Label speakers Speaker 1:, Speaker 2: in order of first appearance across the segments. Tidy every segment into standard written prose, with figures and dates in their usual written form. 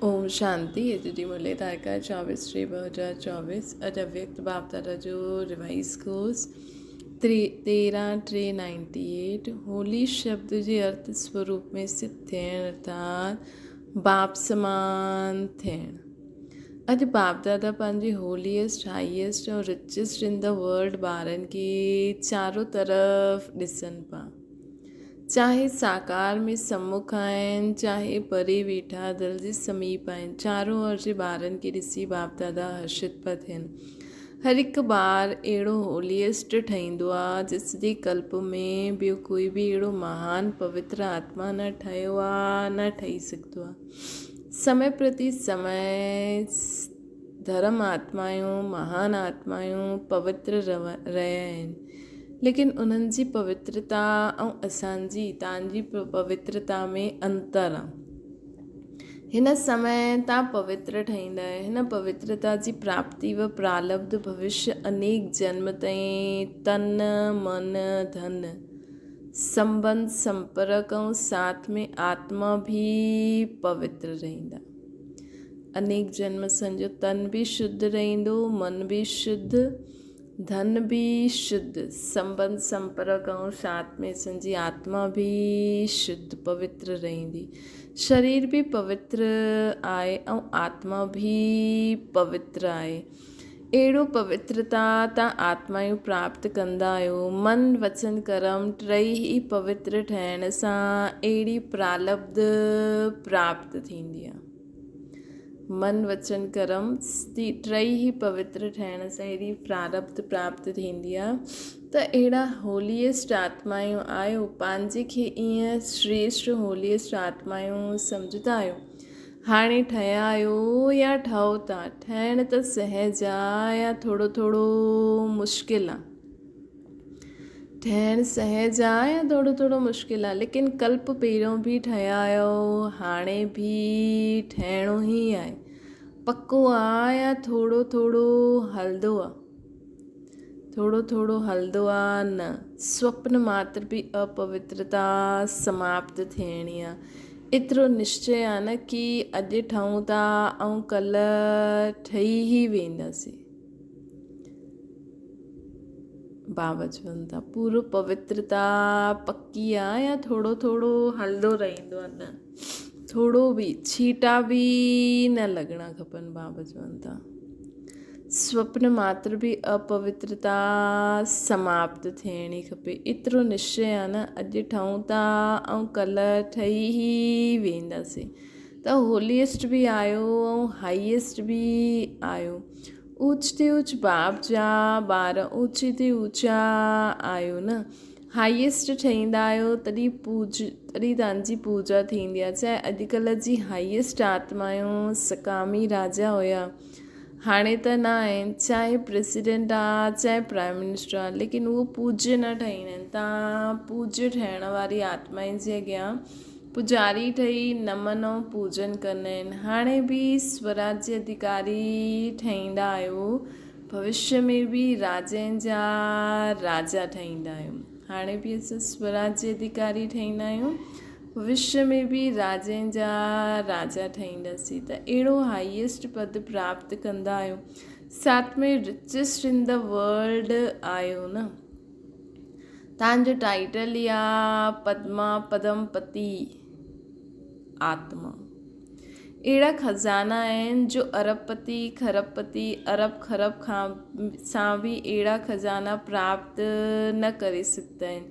Speaker 1: ओम शांति। ये दीदी मुरलीधर का 24/3/2024 अज अव्यक्त बाप दादा जो रिवाइज कोर्स 13/3/98 होली शब्द जे अर्थ स्वरूप में सिद्ध थियण अर्थात बाप समान थियण। अॼु बाप दादा पंहिंजे होलीएस्ट हाईएस्ट और रिचेस्ट इन द वर्ल्ड ॿारनि खे चारों तरफ़ ॾिसनि पिया, चाहे साकार में सम्मुख आहिनि चाहे परे वेठा दिलि जे समीप आहिनि। चारों ओर जे ॿारनि खे ॾिसी बाप दादा हर्षित पिया थियनि। हर हिकु ॿार अहिड़ो होलीएस्ट ठहींदो आहे जिसजे कल्प में ॿियो कोई बि अहिड़ो महान पवित्र आत्मा न ठहियो आहे, न ठही सघंदो आहे। समय प्रति समय धर्म आत्मायूं महान आत्मायूं पवित्र रहिया आहिनि, लेकिन उन्हनि जी पवित्रता ऐं असांजी तव्हांजी पवित्रता में अंतर आहे। हिन समय तव्हां पवित्र ठहींदा आहियो। हिन पवित्रता जी प्राप्ति व प्रारब्ध भविष्य अनेक जन्म ताईं तन मन धन संबंध संपर्क ऐं साथ में आत्मा भी पवित्र रहंदा। अनेक जन्म संजो तन भी शुद्ध रहंदो, मन भी शुद्ध, धन भी शुद्ध, संबंध संपर्क ऐं साथ में संजी आत्मा भी शुद्ध पवित्र रहंदी। शरीर भी पवित्र आहे ऐं आत्मा भी पवित्र आहे। अहिड़ो पवित्रता तव्हां आत्मायूं प्राप्त कंदा आहियो। मन वचन कर्म टई ई पवित्र ठहिण सां अहिड़ी प्रारब्ध प्राप्त थींदी आहे। मन वचन कर्म टई ई पवित्र ठहिण सां अहिड़ी प्रारब्ध प्राप्त थींदी आहे। त अहिड़ा होलीएस्ट आत्मायूं आहियो, पंहिंजे खे ईअं श्रेष्ठ होलीएस्ट आत्मायूं सम्झंदा आहियो। हाणे ठहिया आहियो या ठहो था। ठहिण त सहज आहे या थोरो थोरो मुश्किल आहे। ठहिण सहज आहे या थोरो थोरो मुश्किल आहे, लेकिन कल्प पहिरियों बि ठहिया आहियो, हाणे बि ठहिणो ई आहे। पक्को आहे या थोरो थोरो हलंदो आहे? थोरो थोरो हलंदो आहे न। स्वप्न मात्र बि अपवित्रता समाप्त थियणी आहे। एतिरो निश्चय आहे न कि अॼु ठहूं था ऐं कल्ह ठही ई वेंदासीं। बाबा चवनि था पूरो पवित्रता पक्की आहे या थोरो थोरो हलंदो रहंदो आहे? न, थोरो बि छीटा बि न लॻणा खपनि। बाबा चवनि था स्वप्न मात्र बि अपवित्रता समाप्त थियणी खपे। एतिरो निश्चय आहे न अॼु ठहूं था ऐं कल्ह ठही ई वेंदासीं। त होलीएस्ट बि आहियो ऐं हाईएस्ट बि आहियो। ऊच ते ऊच बाप जा ॿार ऊचे ते ऊचा आहियो न। हाईएस्ट ठहींदा आहियो तॾहिं तव्हांजी पूजा थींदी आहे। चाहे अॼुकल्ह जी हाईएस्ट आत्मायूं सकामी राजा हुया, हाणे त न आहिनि। चाहे प्रेसिडेंट आहे चाहे प्राइम मिनिस्टर आहे, लेकिन उहो पूज्य न ठहींदा आहिनि। तव्हां पूज्य ठहिण वारी आत्माउनि जे अॻियां पुजारी ठही नमन ऐं पूजन कंदा आहिनि। हाणे बि स्वराज्य अधिकारी ठहींदा आहियो, भविष्य में बि राजनि जा राजा ठहींदा आहियूं। हाणे बि असां स्वराज्य अधिकारी ठहींदा आहियूं, भविष्य में भी राजनि जा राजा ठहींदासीं। त अहिड़ो हाईएस्ट पद प्राप्त कंदा आहियो, साथ में रिचेस्ट इन द वर्ल्ड आहियो न। तव्हांजो टाइटल ई आहे पद्मा पदमपति आत्मा। अहिड़ा खज़ाना आहिनि जो अरबपति खरबपति अरब खरब खां सां बि अहिड़ा खज़ाना प्राप्त न करे सघंदा आहिनि।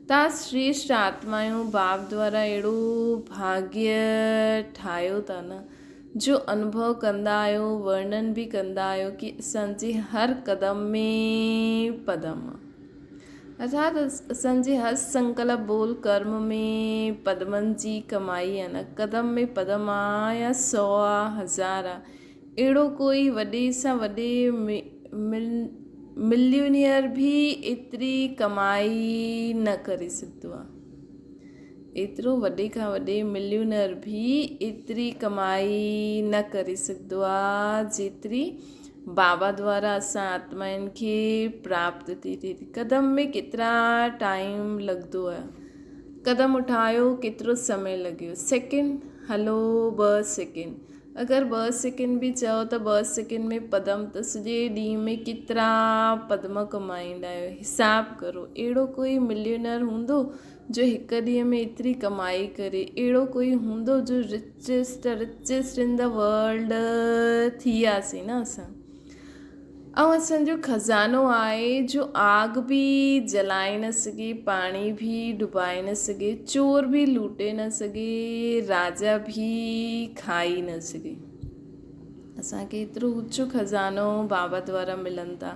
Speaker 1: तव्हां श्रेष्ठ आत्मायूं बाप द्वारा अहिड़ो भाग्य ठाहियो था न, जो अनुभव कंदा आहियो, वर्णन बि कंदा आहियो कि असांजे हर क़दम में पदम आहे। अर्थात असांजे हर संकल्प बोल कर्म में पदमनि जी कमाई आहे न। क़दम में पदम आहे या 100 आहे 1000 आहे। अहिड़ो कोई वॾे सां वॾे मिलियनियर भी एतिरी कमाई न करे सघंदो आहे। एतिरो वॾे खां वॾे मिलियनियर भी एतिरी कमाई न करे सघंदो आहे जेतिरी बाबा द्वारा असां आत्माउनि खे प्राप्त थी थिए। क़दम में केतिरा टाइम लॻंदो आहे। क़दम उठायो केतिरो समय लॻियो, सेकेंड हलो 2 सेकेंड, अगरि 2 सेकेंड बि चओ त 2 सेकेंड में पदम त सॼे ॾींहं में केतिरा पदम कमाईंदा आहियो, हिसाबु करो। अहिड़ो कोई मिलियनर हूंदो जो हिकु ॾींहं में एतिरी कमाई करे? अहिड़ो कोई हूंदो जो रिचेस्ट इन द वर्ल्ड थी वियासीं न असां? ऐं असांजो खज़ानो आहे जो आग बि जलाए न सघे, पाणी बि डुबाए न सघे, चोर बि लूटे न सघे, राजा बि खाई न सघे। असांखे एतिरो ऊचो खज़ानो बाबा द्वारा मिलनि था।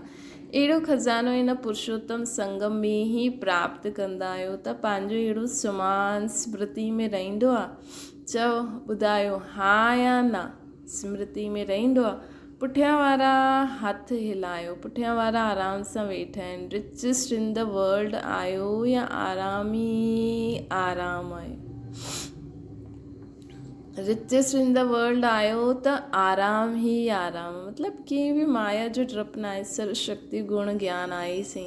Speaker 1: अहिड़ो खज़ानो हिन पुरुषोत्तम संगम में ई प्राप्त कंदा आहियो त पंहिंजो अहिड़ो सुमान स्मृति में रहंदो आहे। चओ ॿुधायो हा या न? स्मृति में रहंदो आहे। पुठियां वारा हथ हिलायो, पुठियां वारा आराम सां वेठा आहिनि। रिचेस्ट इन द वर्ल्ड आयो या आराम ई आराम आहे? रिचेस्ट इन द वर्ल्ड आयो त आराम ई आराम, मतिलबु कंहिं बि माया जो डपु न आहे। सर्वशक्ति गुण ज्ञान आहे सही।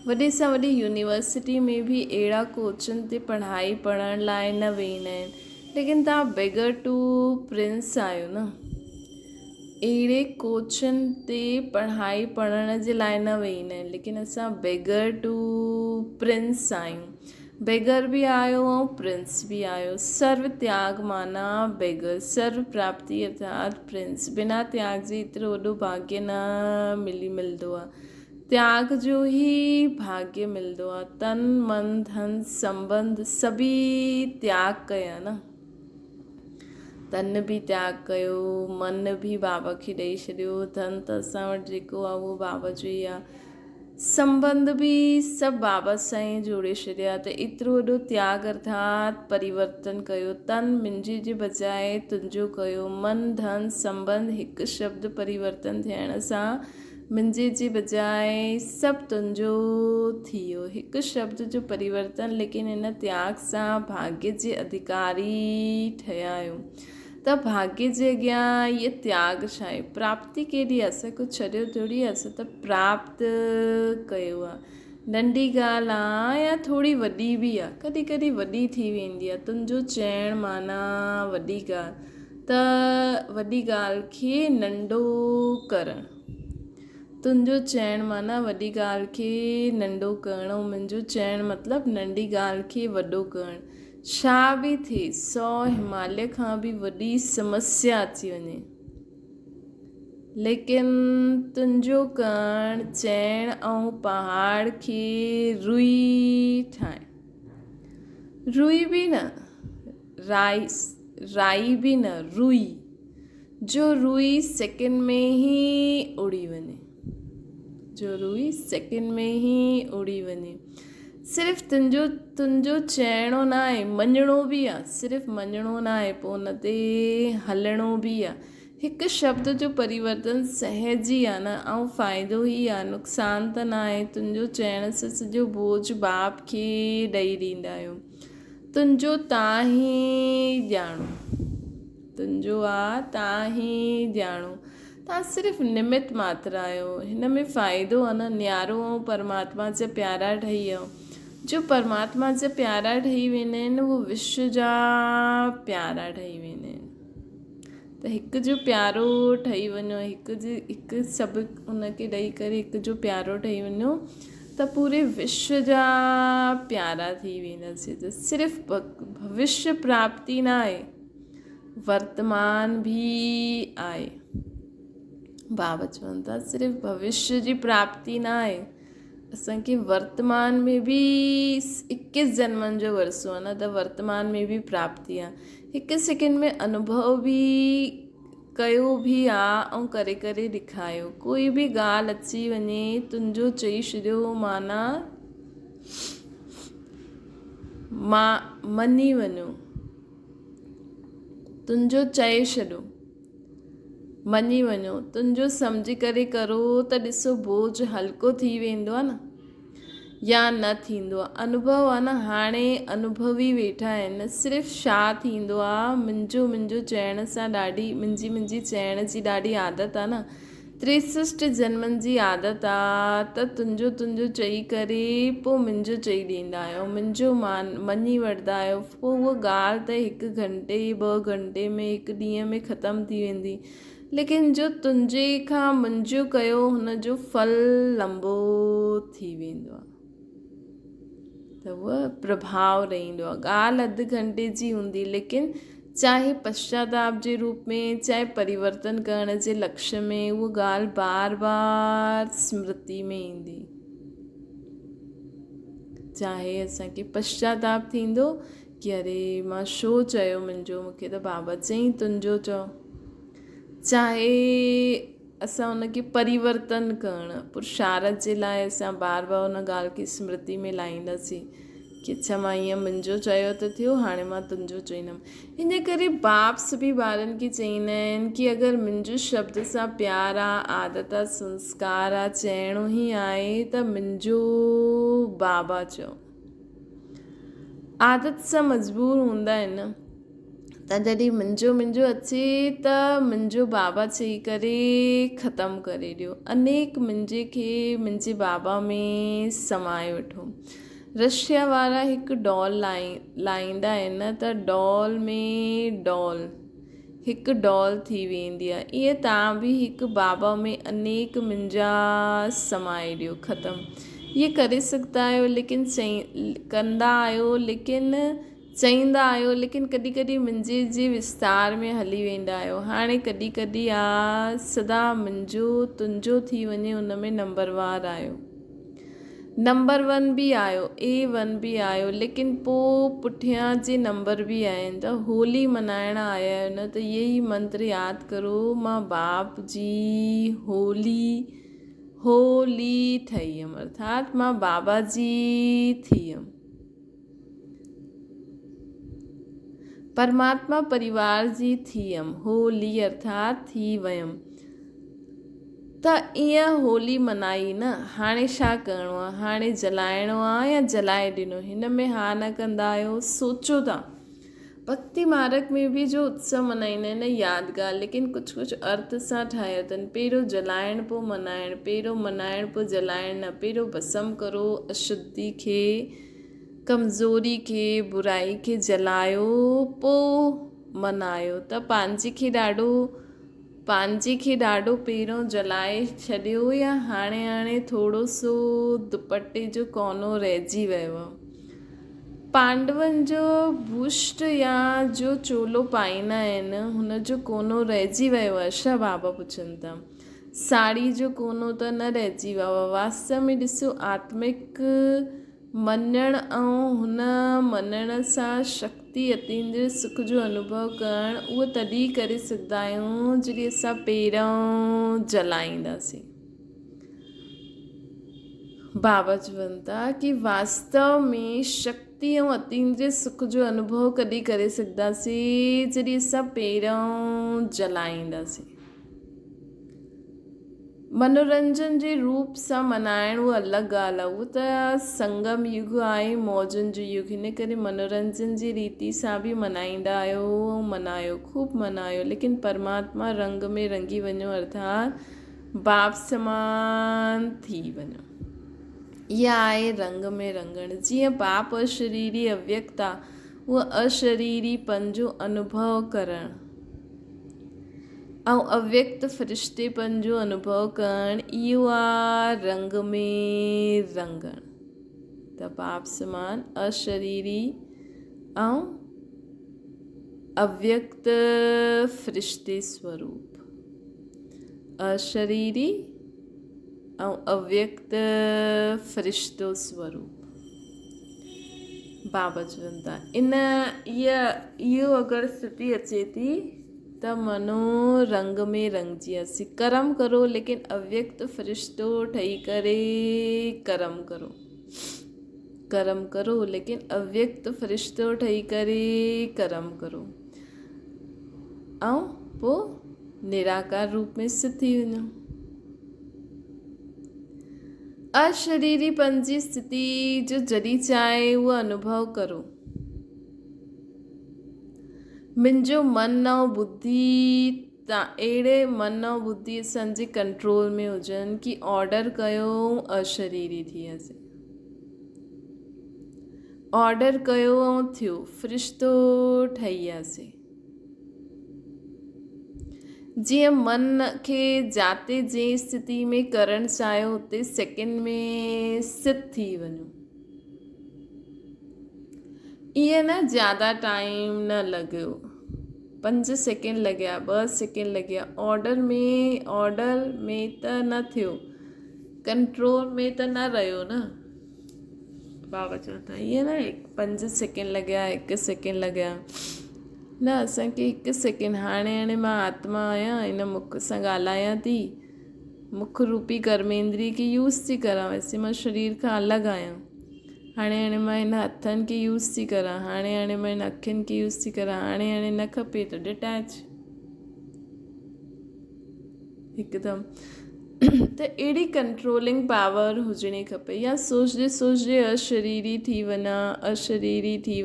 Speaker 1: वॾे सां वॾी यूनिवर्सिटी में बि अहिड़ा कोचनि ते पढ़ाई पढ़ण लाइ न वेंदा आहिनि, लेकिन तव्हां बेगर टू प्रिंस आहियो न। अहिड़े कोचनि ते पढ़ाई पढ़ण जे लाइ न वेंदा आहिनि, लेकिन असां बेगर टू प्रिंस आहियूं। बेगर बि आयो ऐं प्रिंस बि आयो। सर्व त्याग माना बेगर, सर्व प्राप्ति अर्थात प्रिंस। बिना त्याग जे एतिरो वॾो भाग्य न मिलंदो आहे। त्याग जो ई भाग्य मिलंदो आहे। तन मन धन संबंध सभी त्याग कया न। तन बि त्याग कयो, मन बि बाबा खे ॾेई छॾियो, धन त असां वटि जेको आहे उहो बाबा जो ई आहे, संबंध बि सभु बाबा सां ई जोड़े छॾिया। त एतिरो वॾो त्याग अर्थात परिवर्तन कयो। तन मुंहिंजे जे बजाए तुंहिंजो कयो। मन धन संबंध हिकु शब्द परिवर्तन थियण सां मुंहिंजे जे बजाए सभु तुंहिंजो थी वियो। हिकु शब्द जो परिवर्तन, लेकिन हिन त्याग सां भाग्य जे अधिकारी ठहिया आहियूं। त भाग्य जे अॻियां इहे त्याग छा आहे? प्राप्ति केॾी आहे? असां कुझु छॾियो थोरी आहे, असां त प्राप्त कयो आहे। नंढी ॻाल्हि आहे या थोरी वॾी बि आहे, कॾहिं कॾहिं वॾी थी वेंदी आहे। तुंहिंजो चइणु माना वॾी ॻाल्हि। त वॾी ॻाल्हि खे नंढो करणु, तुंहिंजो चइणु माना वॾी ॻाल्हि खे नंढो करणु, ऐं मुंहिंजो चइणु मतिलबु नंढी ॻाल्हि खे वॾो करणु। छा बि थिए, 100 हिमालय खां बि वॾी समस्या अची वञे, लेकिन तुंहिंजो करणु चइणु ऐं पहाड़ खे रुई ठाहे। रुई बि न, राई बि न, रुई, जो रुई सेकेंड में ई उड़ी वञे, जो रुई सेकेंड में ई उड़ी वञे। सिर्फ़ु तुंहिंजो चइणो न आहे, मञिणो बि आहे। सिर्फ़ु मञिणो न आहे, पोइ हुन ते हलणो बि आहे। हिकु शब्द जो परिवर्तन सहज ई आहे न, ऐं फ़ाइदो ई आहे, नुक़सान त न आहे। तुंहिंजो चइण सां सॼो बोझ बाप खे ॾेई ॾींदा आहियो। तुंहिंजो तव्हां ई ॼाणो, तुंहिंजो आहे तव्हां ई ॼाणो। तव्हां सिर्फ़ु निमित मात्र आहियो। हिन में फ़ाइदो आहे न, न्यारो ऐं परमात्मा जा प्यारा ठही वियो। जो परमात्मा जा प्यारा ठही वेंदा आहिनि, उहो विश्व जा प्यारा ठही वेंदा आहिनि। त हिकु जो प्यारो ठही वञो, हिकु सभु उनखे ॾेई करे हिकु जो प्यारो ठही वञो, त पूरे विश्व जा प्यारा थी वेंदासीं। त सिर्फ़ु भविष्य प्राप्ति न आहे, वर्तमान बि आहे। बाबा चवनि था सिर्फ़ु भविष्य जी प्राप्ति न आहे, असांखे वर्तमान में बि 21 जन्मनि जो वरसो आहे न, त वर्तमान में बि प्राप्ति आहे। हिकु सेकेंड में अनुभव बि कयो बि आहे ऐं करे करे ॾेखारियो। कोई बि ॻाल्हि अची वञे, तुंहिंजो चई छॾियो माना मञी वञो, तुंहिंजो चए छॾियो, मञी वञो, तुंहिंजो सम्झी करे करो, त ॾिसो बोझ हल्को थी वेंदो आहे न, या न थींदो आहे। अनुभव आहे न, हाणे अनुभवी वेठा आहिनि। सिर्फ़ु छा थींदो आहे, मुंहिंजो चइण सां ॾाढी मुंहिंजी चइण जी ॾाढी आदत आहे न, 63 जन्मनि जी आदत आहे त तुंहिंजो तुंहिंजो चई करे पोइ मुंहिंजो चई ॾींदा आहियो, मुंहिंजो मञी वठंदा आहियो। पोइ उहा ॻाल्हि त 1 घंटे 2 घंटे में 1 ॾींहं में ख़तमु थी वेंदी, लेकिन जो तुंहिंजे खां मुंहिंजो कयो हुनजो फल लंबो थी वेंदो आहे, त उहा प्रभाव रहंदो आहे। ॻाल्हि 1 घंटे जी हूंदी, लेकिन चाहे पश्चाताप जे रूप में, चाहे परिवर्तन करण जे लक्ष्य में, उहा ॻाल्हि बार बार स्मृति में ईंदी। चाहे असांखे पश्चाताप थींदो कि अरे मां छो चयो मुंहिंजो, मूंखे त बाबा चई तुंहिंजो चओ। चाहे असां उनखे परिवर्तन करणु पुरुषार्थ जे लाइ असां बार बार उन ॻाल्हि खे स्मृति में लाहींदासीं कि अच्छा मां ईअं मुंहिंजो चयो त थियो, हाणे मां तुंहिंजो चईंदमि। इन करे बाप्स बि ॿारनि खे चईंदा आहिनि कि अगरि मुंहिंजो शब्द सां प्यार आहे, आदत आहे, संस्कार आहे, चइणो ई आहे त मुंहिंजो बाबा चओ। आदत सां मजबूर हूंदा आहिनि त जॾहिं मुंहिंजो अचे त मुंहिंजो बाबा चई करे ख़तमु करे ॾियो। अनेक मुंहिंजे खे मुंहिंजे बाबा में समाए वठो। रशिया वारा हिकु डॉल लाहींदा आहिनि त डॉल में डॉल हिकु डॉल थी वेंदी आहे। ईअं तव्हां बि हिकु बाबा में अनेक मुंहिंजा समाए ॾियो, ख़तमु। ये करे सघंदा आहियो, लेकिन कंदा आहियो, लेकिन चईंदा आहियो, लेकिन कॾहिं कॾहिं मुंहिंजे जे विस्तार में हली वेंदा आहियो। हाणे कॾहिं कॾहिं आहे सदा मुंहिंजो तुंहिंजो थी वञे, उन में नंबरवार आहियो, नंबर 1 बि आहियो, A1 बि आहियो, लेकिन पोइ पुठियां जे नंबर बि आहिनि। त होली मल्हाइण आया आहियो न, त इहे ई मंत्र यादि करो, मां बाप जी होली ठही हुयमि, अर्थात मां बाबा जी थी हुयमि। परमात्मा परिवार जी थी हुयमि, होली अर्थात थी वयमि। त ईअं होली मनाई न, हाणे छा करिणो आहे, हाणे जलाइणो आहे या जलाए ॾिनो, हिन में हा न कंदा आहियो, सोचो था। भक्ति मार्ग में बि जो उत्सव मल्हाईंदा आहिनि यादगार, लेकिन कुझु अर्थ सां ठाहियो अथनि। पहिरियों जलाइण पोइ मल्हाइण, पहिरियों मल्हाइण पोइ जलाइण न, पहिरियों भस्म करो अशुद्धि खे, कमज़ोरी खे, बुराई खे जलायो, पोइ मल्हायो। त पंहिंजे खे ॾाढो पहिरियों जलाए छॾियो, या हाणे थोरो सो दुपट्टे जो कोनो रहिजी वियो आहे। पांडवनि जो भूष्ट या जो चोलो पाईंदा आहिनि, हुनजो कोनो रहिजी वियो आहे छा, बाबा पुछनि था। साड़ी जो कोनो त न रहिजी वियो आहे। वास्तव में ॾिसो, आत्मिक मञण ऐं हुन मञण सां शक्ति अतीन्द्रिय सुख जो अनुभव करणु, उहो तॾहिं करे सघंदा आहियूं जॾहिं असां पहिरियों जलाईंदासीं। बाबा चवनि था कि वास्तव में शक्ति ऐं अतीन्द्रिय सुख जो अनुभव कॾहिं करे सघंदासीं जॾहिं असां पहिरियों जलाईंदासीं। मनोरंजन जे रूप सां मल्हाइण उहा अलॻि ॻाल्हि आहे, उहो त संगम युग आहे, मौजनि जो युग। हिन करे मनोरंजन जी रीति सां बि मल्हाईंदा आहियो, मल्हायो, ख़ूब मल्हायो, लेकिन परमात्मा रंग में रंगी वञो, अर्थात बाप समान थी वञो। इहा आहे रंग में रंगण। जीअं बाप अशरीरी अव्यक्त आहे, उहा अशरीरीपन जो अनुभव करणु ऐं अव्यक्त फ़रिश्तेपन जो अनुभव करणु, इहो आहे रंग में रंगणु। त बाप समान अशरीरी ऐं अव्यक्त फ़रिश्ते स्वरूप, अशरीरी ऐं अव्यक्त फ़रिश्तो स्वरूप। बाबा चवनि था इहो अगरि स्थिति अचे थी त मनो रंग में रंगजी वियासीं। कर्म करो, लेकिन अव्यक्त फ़रिश्तो ठही करे कर्म करो। कर्म करो, लेकिन अव्यक्त फ़रिश्तो ठही करे कर्म करो, ऐं पोइ निराकार रूप में स्थित थी वञो। अशरीरीपन जी स्थिति जो जॾहिं चाहे उहो अनुभव करो। मुंहिंजो मन ऐं बुद्धि अहिड़े मन ऐं बुद्धि असांजे कंट्रोल में हुजनि कि ऑर्डर कयो अशरीरी थी वियासीं, ऑर्डर कयो ऐं थियो, फ़रिश्तो ठही वियासीं। जीअं मन खे जाते जंहिं स्थिति में करणु चाहियो हुते सेकेंड में स्थित थी वञो। ईअं न ज़्यादा टाइम न लॻियो, 5 सेकेंड लॻिया, 2 सेकेंड लॻिया, ऑर्डर में त न थियो, कंट्रोल में त न रहियो न। बाबा चवनि था ईअं न 5 सेकेंड लॻिया, 1 सेकेंड लॻिया न, असांखे 1 सेकेंड हाणे मां आत्मा आहियां, हिन मुख सां ॻाल्हायां थी, मुख रूपी कर्मेंद्री खे यूज़ थी करां, वैसे मां शरीर खां अलॻि आहियां। हाणे मां हिन हथनि खे यूज़ थी करां, हाणे मां हिन अखियुनि खे यूज़ थी करां, हाणे न खपे त डिटैच हिकदमि। त अहिड़ी कंट्रोलिंग पावर हुजणी खपे। या सोचदे सोचदे अशरीरी थी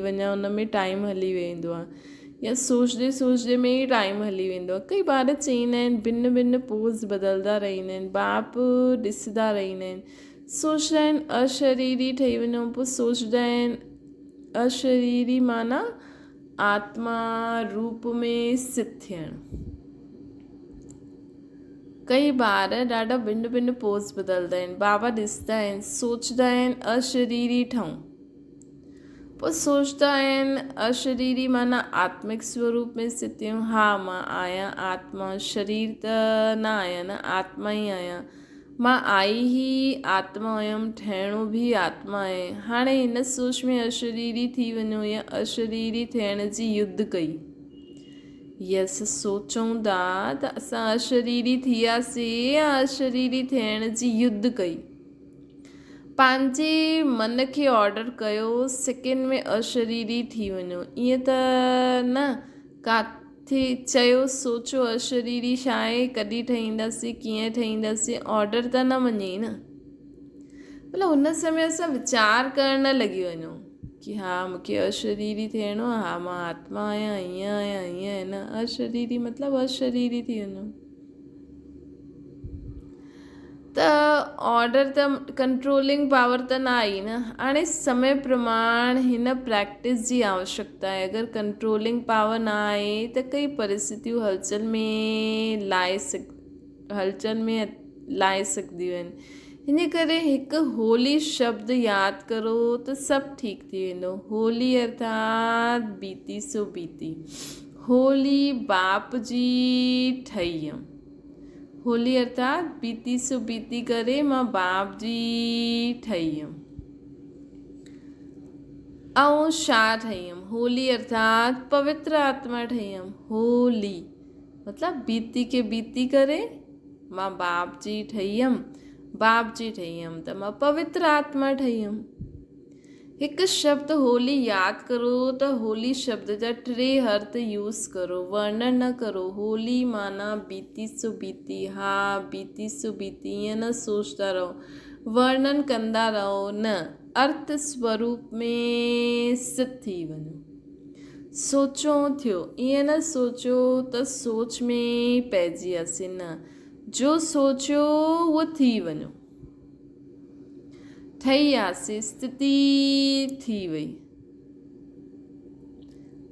Speaker 1: वञा, उन में टाइम हली वेंदो आहे, या सोचदे में ई टाइम हली वेंदो आहे। कई ॿार चईंदा आहिनि भिन्न भिन्न पोज़ बदिलंदा रहंदा आहिनि, बाप ॾिसंदा रहंदा आहिनि, सोचंदा आहिनि अशरीरी ठही वञूं, पोइ सोचंदा आहिनि अशरीरी माना आत्मा रूप में स्थित थियणु। कई ॿार ॾाढा भिन्न भिन्न पोज़ बदिलंदा आहिनि, बाबा ॾिसंदा आहिनि, सोचंदा आहिनि अशरीरी ठहूं, पोइ सोचंदा आहिनि अशरीरी माना आत्मिक स्वरूप में स्थित थियूं। हा मां आहियां आत्मा, शरीर त न आहियां न, आत्मा ई आहियां, मां आई ई आत्मा हुयमि, ठहिणो बि आत्मा आहे। हाणे हिन सोच में अशरीरी थी वञो या अशरीरी थियण जी युद्ध कई, यस सोचूं था त असां अशरीरी थी वियासीं या अशरीरी थियण जी युद्ध कई, पंहिंजे मन खे ऑर्डर कयो सेकेंड में अशरीरी थी वञो। ईअं त न काथे चयो सोचो अशरीरी छा आहे, कॾहिं ठहींदासीं, कीअं ठहींदासीं, ऑर्डर त न मञे न। मतिलबु हुन समय असां वीचार करण न लॻी वञूं कि हा मूंखे अशरीरी थियणो आहे, हा मां आत्मा आहियां, हीअं आहियां, हीअं आहे न, अशरीरी मतिलबु अशरीरी थी वञो। त ऑर्डर त कंट्रोलिंग पावर त न आई न। हाणे समय प्रमाण हिन प्रैक्टिस जी आवश्यकता आहे। अगरि कंट्रोलिंग पावर न आहे त कई परिस्थितियूं हलचल में लाए सघंदियूं आहिनि। हिन करे हिकु होली शब्द यादि करो त सभु ठीकु थी वेंदो। होली अर्थात बीती सो बीती, होली बाप जी ठही हुयमि, होली अर्थात बीती सो बीती करे मां बाप जी ठही हुयमि। ऐं छा ठही हुयमि, होली अर्थात पवित्र आत्मा ठही हुयमि। होली मतिलबु बीती खे बीती करे मां बाप जी ठही हुयमि, बाप जी ठही हुयमि त मां पवित्र आत्मा ठही हुयमि। हिकु शब्द होली यादि करो त होली शब्द जा 3 अर्थ यूज़ करो, वर्णन न करो। होली माना बीती सो बीती, हा बीती सो बीती, ईअं न सोचता रहो, वर्णन कंदा रहो न, अर्थ स्वरूप में स्थित थी वञो। सोचो थियो, ईअं न सोचो त सोच में पइजी वियासीं, न, जो सोचियो उहो थी वञो, ठही वियासीं, स्थिति थी वई।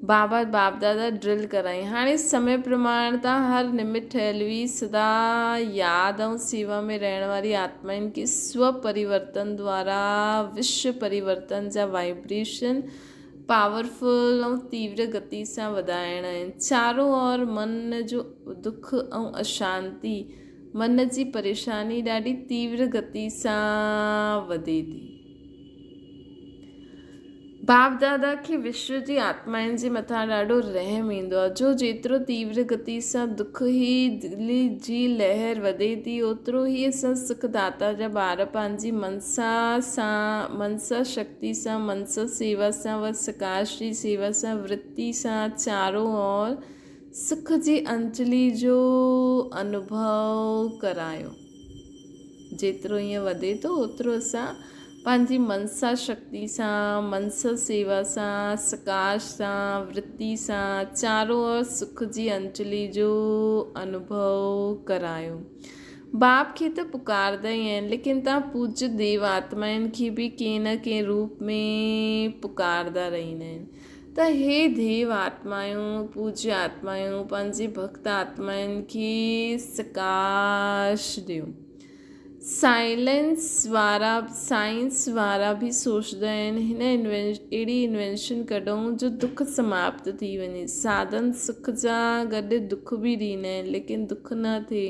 Speaker 1: बाप दादा ड्रिल कराई। हाणे समय प्रमाण तां हर निमित ठहियल हुई, सदा यादि ऐं सेवा में रहण वारी आत्माउनि खे स्व परिवर्तन द्वारा विश्व परिवर्तन जा वाइब्रेशन पावरफुल ऐं तीव्र गति सां वधाइणा आहिनि। चारों ओर मन जो दुख ऐं अशांति, मन जी परेशानी ॾाढी तीव्र गति सां वधे थी। बाप दादा खे विश्व जी आत्माउनि जे मथां ॾाढो रहम ईंदो आहे। जो जेतिरो तीव्र गति सां दुख ई दिलि जी लहर वधे थी, ओतिरो ई असां सुखदाता जा ॿार पंहिंजी मनसा शक्ति सां, मनसा सेवा सां व सकाश जी सेवा सां, वृत्ति सां चारों ओर सुख जी अंजलि जो अनुभव करायो। जेतिरो ईअं वधे थो ओतिरो असां पंहिंजी मनसा शक्ति सां, मनस सेवा सां, सकाश सां, वृत्ति सां चारों ओर सुख जी अंजलि जो अनुभव करायो। बाप खे त पुकारंदा ई आहिनि, लेकिन तव्हां पूज्य देव आत्माउनि खे बि कंहिं न कंहिं रूप में पुकारंदा रहंदा आहिनि। त हे देव आत्माऊं, पूज्य आत्माऊं, पंहिंजे भक्त आत्माउनि खे सकाश ॾियो। साइंस वारा बि सोचंदा आहिनि हिन अहिड़ी इन्वेंशन कढूं जो दुख समाप्त थी वञे। साधन सुख जा गॾु दुख बि ॾींदा आहिनि, लेकिन दुख न थिए,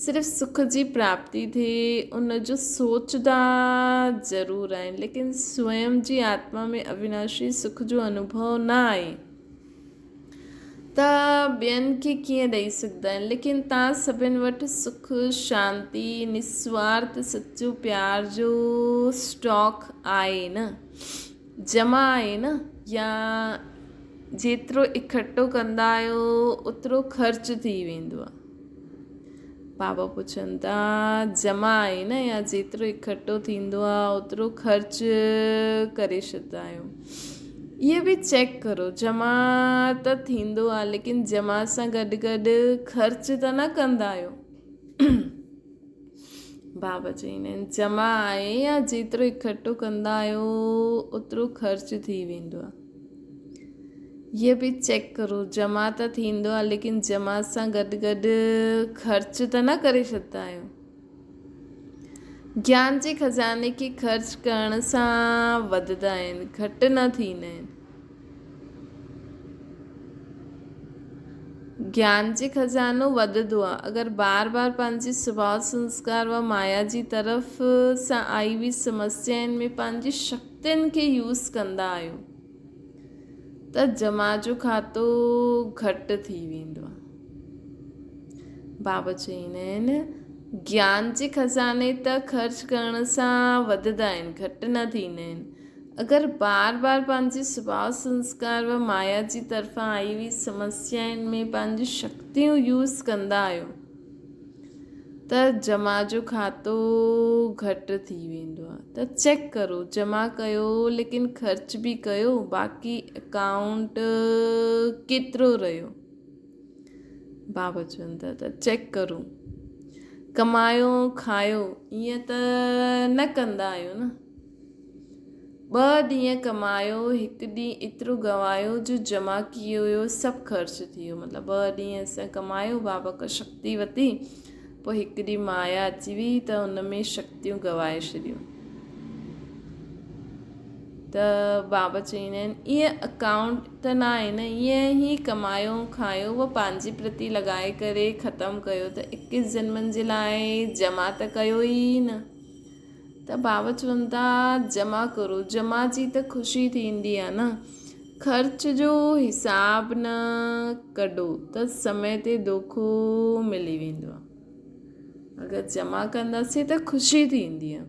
Speaker 1: सिर्फ़ु सुख जी प्राप्ति थिए, उन जो सोचदा ज़रूरु आहिनि, लेकिन स्वयं जी आत्मा में अविनाशी सुख जो अनुभव न आहे त ॿियनि खे कीअं ॾेई सघंदा आहिनि। लेकिन तव्हां सभिनि वटि सुख, शांती, निस्वार्थ सच्चो प्यार जो स्टॉक आहे न, जमा आहे न, या जेतिरो इकठो कंदा आहियो ओतिरो ख़र्च थी वेंदो आहे। बाबा पुछनि था जमा आहे न, या जेतिरो इकठो थींदो आहे ओतिरो ख़र्च करे छॾंदा आहियो। इहे बि चेक करो, जमा त थींदो आहे, लेकिन जमा सां गॾु गॾु ख़र्च त न कंदा आहियो। बाबा चवंदा आहिनि जमा आहे या जेतिरो इकठो कंदा आहियो ओतिरो ख़र्च थी वेंदो आहे। इहे बि चेक करो, जमा त थींदो आहे, लेकिन जमा सां गॾु गॾु ख़र्च त न करे छॾंदा आहियो। ज्ञान जे खज़ाने खे ख़र्च करण सां वधंदा आहिनि, घटि न थींदा आहिनि। ज्ञान जे खज़ानो वधंदो आहे अगरि बार बार पंहिंजे स्वभाव संस्कार व माया जी तरफ़ सां आई हुई समस्याउनि में पंहिंजी शक्तियुनि खे यूज़ कंदा आहियो त जमा जो खातो घटि थी वेंदो आहे। बाबा चवंदा आहिनि ज्ञान जे खज़ाने त ख़र्च करण सां वधंदा आहिनि, घटि न थींदा आहिनि। अगरि बार बार पंहिंजे स्वभाव संस्कार व माया जी तरफ़ां आई हुई समस्याउनि में पंहिंजी शक्तियूं यूज़ कंदा आहियो त जमा जो खातो घटि थी वेंदो आहे। त चेक करो, जमा कयो लेकिन ख़र्च बि कयो, बाक़ी अकाउंट केतिरो रहियो। बाबा चवनि था त चेक करो, कमायो खायो ईअं त न कंदा आहियो न। 2 ॾींहं कमायो, 1 ॾींहुं एतिरो गवायो जो जमा कयो हुयो सभु ख़र्च थी वियो। मतिलबु 2 ॾींहं असां कमायो, बाबा खां शक्ति वरिती, पोइ 1 ॾींहुं माया अची वई त उन में शक्तियूं गवाए छॾियूं। त बाबा चवंदा आहिनि ईअं अकाउंट त न आहे न, ईअं ई कमायो खायो उहो पंहिंजे प्रति लॻाए करे ख़तमु कयो त 21 जन्मनि जे लाइ जमा त कयो ई न। त बाबा चवनि था जमा करो, जमा जी त ख़ुशी थींदी आहे न। ख़र्च जो हिसाब न कढो त समय ते धोखो मिली वेंदो आहे। अगरि जमा कंदासीं त ख़ुशी थींदी आहे,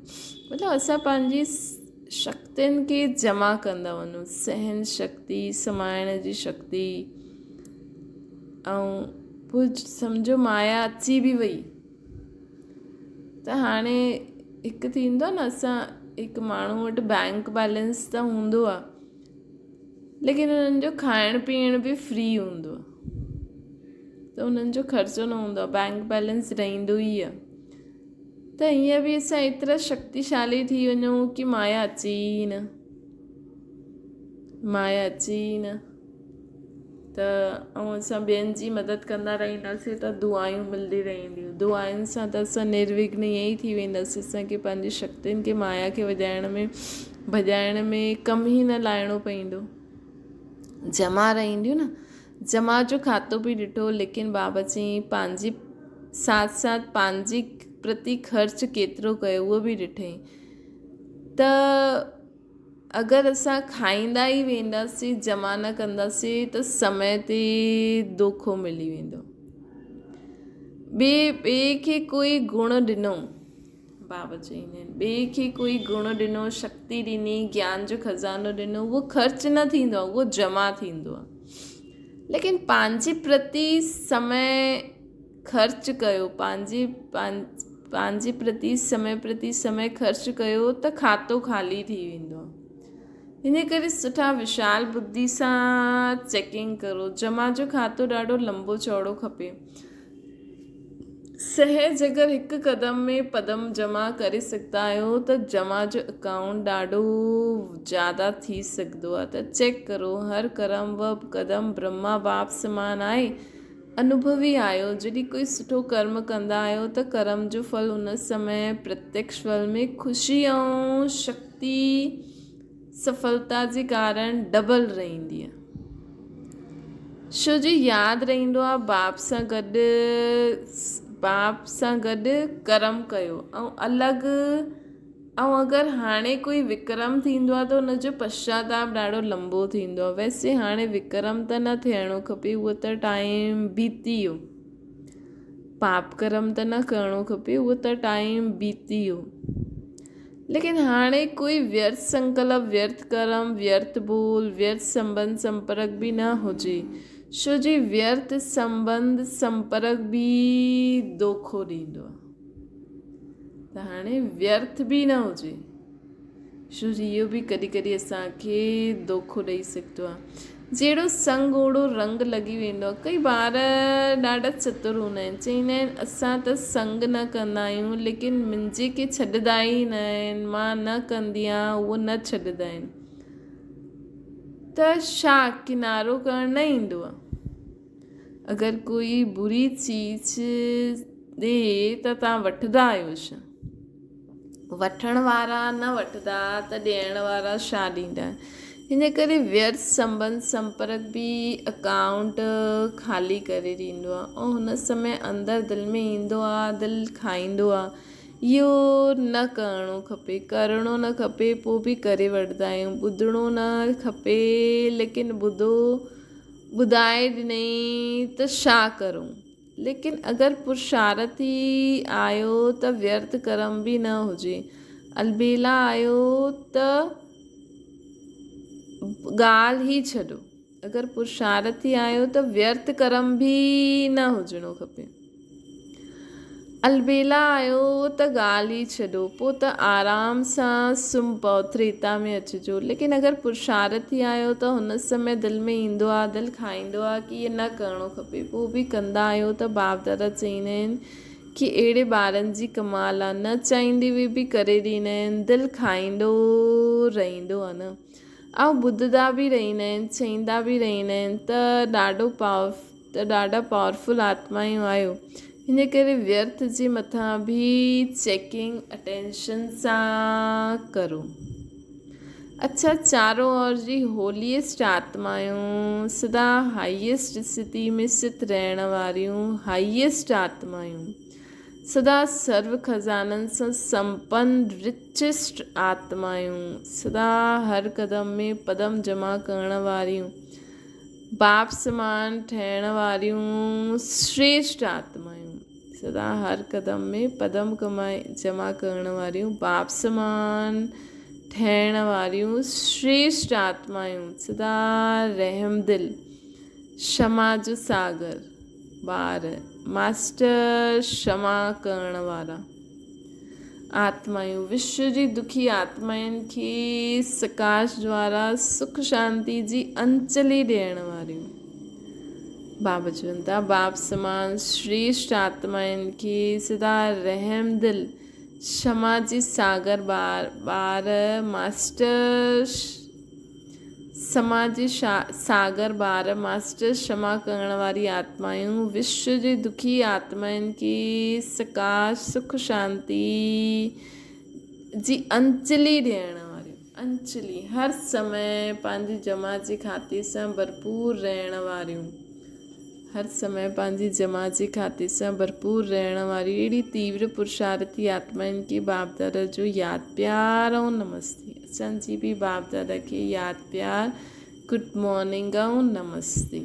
Speaker 1: मतिलबु असां पंहिंजी शक्तियुनि खे जमा कंदा वञूं, सहन शक्ति, समाइण जी शक्ति। ऐं पोइ सम्झो माया अची बि वई त हाणे हिकु थींदो न, असां हिकु माण्हू वटि बैंक बैलेंस त हूंदो आहे, लेकिन उन्हनि जो खाइण पीअण बि फ्री हूंदो आहे, त उन्हनि जो ख़र्चो न हूंदो आहे, बैंक बैलेंस रहंदो ई आहे। त हीअं बि असां एतिरा शक्तिशाली थी वञूं की माया अचे ई न, माया अचे ई न। त ऐं असां ॿियनि जी मदद कंदा रहंदासीं त दुआयूं मिलंदी रहंदियूं। दुआयुनि सां त असां निर्विघ्न ईअं ई थी वेंदासीं, असांखे पंहिंजी शक्तियुनि खे माया खे भॼाइण में कम ई न लाइणो पवंदो, जमा रहंदियूं न। जमा जो खातो बि ॾिठो, लेकिन बाबा चई पंहिंजी साथ साथ पंहिंजी प्रति ख़र्च केतिरो कयो उहो बि ॾिठई। त अगरि असां खाईंदा ई वेंदासीं, जमा न कंदासीं त समय ते धोखो मिली वेंदो। ॿिए खे कोई गुण ॾिनो, बाबा चवंदा आहिनि ॿिए खे कोई गुण ॾिनो, शक्ति ॾिनी, ज्ञान जो खज़ानो ॾिनो, उहो ख़र्च न थींदो आहे, उहो जमा थींदो आहे। लेकिन पंहिंजे प्रति समय ख़र्च कयो, पंहिंजे प्रति समय ख़र्च कयो त खातो ख़ाली थी वेंदो आहे। इन करे सुठा विशाल बुद्धि सां चेकिंग करो। जमा जो खातो ॾाढो लंबो चौड़ो खपे। सहज अगरि हिकु क़दम में पदम जमा करे सघंदा आहियो त जमा जो अकाउंट ॾाढो ज़्यादा थी सघंदो आहे। त चेक करो, हर कर्म व क़दम ब्रह्मा बाप समान आहे। अनुभवी आहियो, जॾहिं कोई सुठो कर्म कंदा आहियो त कर्म जो फल उन समय प्रत्यक्ष फल में ख़ुशी ऐं शक्ति सफलता जे कारण डबल रहंदी आहे। छो जो यादि रहंदो आहे बाप सां गॾु कर्म कयो ऐं अलॻि। ऐं अगरि हाणे कोई विक्रम थींदो आहे त हुनजो पश्चाताप ॾाढो लंबो थींदो आहे। वैसे हाणे विक्रम त न थियणो खपे, उहो त टाइम बीती वियो। पाप कर्म त न करिणो खपे, उहो त टाइम बीती वियो। लेकिन हाणे कोई व्यर्थ संकल्प, व्यर्थ कर्म, व्यर्थ बोल, व्यर्थ संबंध संपर्क बि न हुजे। छो जी व्यर्थ संबंध संपर्क बि दोखो ॾींदो आहे। त हाणे व्यर्थ बि न हुजे, छो जी इहो बि कॾहिं कॾहिं असांखे दोखो ॾेई सघंदो आहे। जहिड़ो संग ओड़ो रंग लॻी वेंदो आहे। कई ॿार ॾाढा चतुर हूंदा आहिनि, चवंदा आहिनि असां त संग न कंदा आहियूं, लेकिन मुंहिंजे के छॾंदा ई न आहिनि, मां न कंदी आहियां, उहो न छॾंदा आहिनि। त छा किनारो करणु न ईंदो आहे? अगरि कोई बुरी चीज ॾे त तव्हां वठंदा आहियो छा? वठण वारा न वठंदा त ॾियण वारा छा ॾींदा? हिन करे व्यर्थ संबंध संपर्क बि अकाउंट ख़ाली करे ॾींदो आहे। ऐं हुन समय अंदरि दिलि में ईंदो आहे, दिलि खाईंदो आहे, इहो न करिणो खपे, करिणो न खपे, पोइ बि करे वठंदा आहियूं। ॿुधणो न खपे, लेकिन ॿुधाए ॾिनई त छा करूं। लेकिन अगरि पुरुषार्थी आहियो त व्यर्थ कर्म बि न हुजे। अलबेला आहियो त ॻाल्हि ई छॾो। अगरि पुरुषार्थी आहियो त व्यर्थ कर्म बि न हुजणो खपे। अलबेला आहियो त ॻाल्हि ई छॾो, पोइ त आराम सां सुम्ही पओ, त्रेता में अचिजो। लेकिन अगरि पुरुषार्थी आहियो त हुन समय दिलि में ईंदो आहे, दिलि खाईंदो आहे कि इहे न करिणो खपे, पोइ बि कंदा आहियो त बाप दादा चवंदा आहिनि कि अहिड़े ॿारनि जी कमाल आहे, न चाहींदे हुए बि करे ॾींदा आहिनि, दिलि खाईंदो रहंदो आहे न। ऐं ॿुधंदा बि रहंदा आहिनि, चईंदा बि रहंदा आहिनि त ॾाढा पावरफुल आत्मायूं आहियो। हिन करे व्यर्थ जे मथां बि चेकिंग अटेंशन सां करो। अच्छा, चारों ओर जी होलीएस्ट आत्मायूं, सदा हाईएस्ट स्थिति में स्थित रहण वारियूं हाईएस्ट आत्मायूं, सदा सर्व खज़ाननि सां संपन्न रिचेस्ट आत्मायूं, सदा हर क़दम में पदम जमा करण वारियूं, बाप समान ठहण वारियूं श्रेष्ठ आत्मायूं, सदा हर कदम में पदम जमा करण वारियूं, बाप समान ठहण वारियूं श्रेष्ठ आत्मायूं, सदा रहम दिल, क्षमा जो सागर ॿार, मास्टर क्षमा करण वारा आत्मायूं, विश्व जी दुखी आत्माउनि खे सकाश द्वारा सुख शांति जी अंजलि ॾियण वारियूं, बाबा चवनि था बाप समान श्रेष्ठ आत्माउनि खे सदा रहम दिल, क्षमा जी सागर ॿार मास्टर समाजी सागर ॿार, मास्टर क्षमा करण वारी आत्मायूं, विश्व जे दुखी आत्माउनि खे सकाश सुख शांति जी अंजलि ॾियण वारियूं, अंजलि हर समय पंहिंजी जमा जे खाते सां भरपूर रहण वारियूं, हर समय पंहिंजी जमा जे खाते सां भरपूर रहण वारी अहिड़ी तीव्र पुरुषार्थी आत्माउनि खे बाप दादा जो यादि प्यार ऐं नमस्ते। असांजी बि बाप दादा खे यादि प्यार, गुड मॉर्निंग ऐं नमस्ते।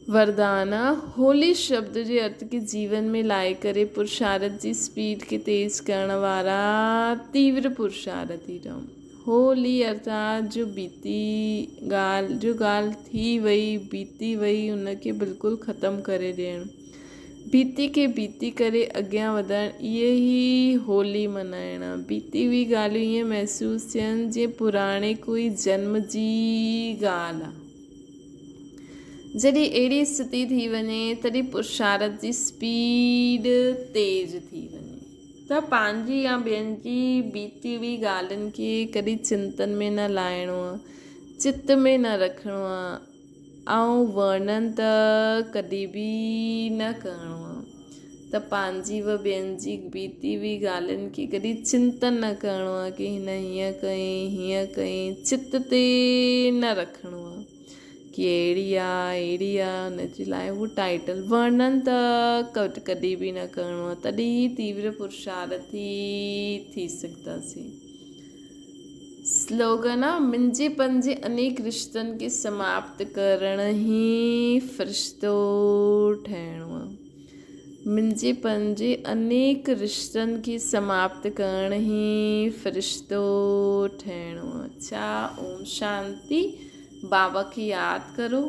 Speaker 1: वरदाना, होली शब्द जे अर्थ खे जीवन में लाए करे पुरुषार्थ जी स्पीड खे तेज करण वारा तीव्र पुरुषार्थी रहूं। होली अर्थात जो ॻाल्हि थी वई बीती वई, उनखे बिल्कुलु ख़तमु करे ॾियणु। बीती खे बीती करे अॻियां वधणु इहे ई होली मल्हाइण आहे। बीती हुई ॻाल्हियूं ईअं महसूसु थियनि जीअं पुराणे कोई जन्म जी ॻाल्हि आहे। जॾहिं अहिड़ी स्थिति थी वञे तॾहिं पुरुषारथ जी स्पीड तेज़ थी वञे त पंहिंजी या ॿियनि जी बीती हुई ॻाल्हियुनि खे कॾहिं चिंतन में न लाहिणो आहे, चित में न रखिणो आहे ऐं वर्णन त कॾहिं बि न करिणो आहे। त पंहिंजी व ॿियनि जी बीती हुई ॻाल्हियुनि खे कॾहिं चिंतन न करिणो आहे की हिन हीअं कयईं हीअं कयईं, चित ते न रखिणो आहे की अहिड़ी आहे हुनजे लाइ उहो टाइटल वर्णन त कॾहिं बि न करिणो आहे। तॾहिं तीव्र पुरुषार्थी थी सघंदासीं। स्लोगन आहे, मुंहिंजेपन जे अनेक रिश्तनि खे समाप्त करण ई फ़रिश्तो ठहिणो आहे। मुंहिंजेपन जे अनेक रिश्तनि खे समाप्त करण ई फ़रिश्तो ठहिणो आहे। अच्छा, ओम शांति। बाबा खे यादि करो,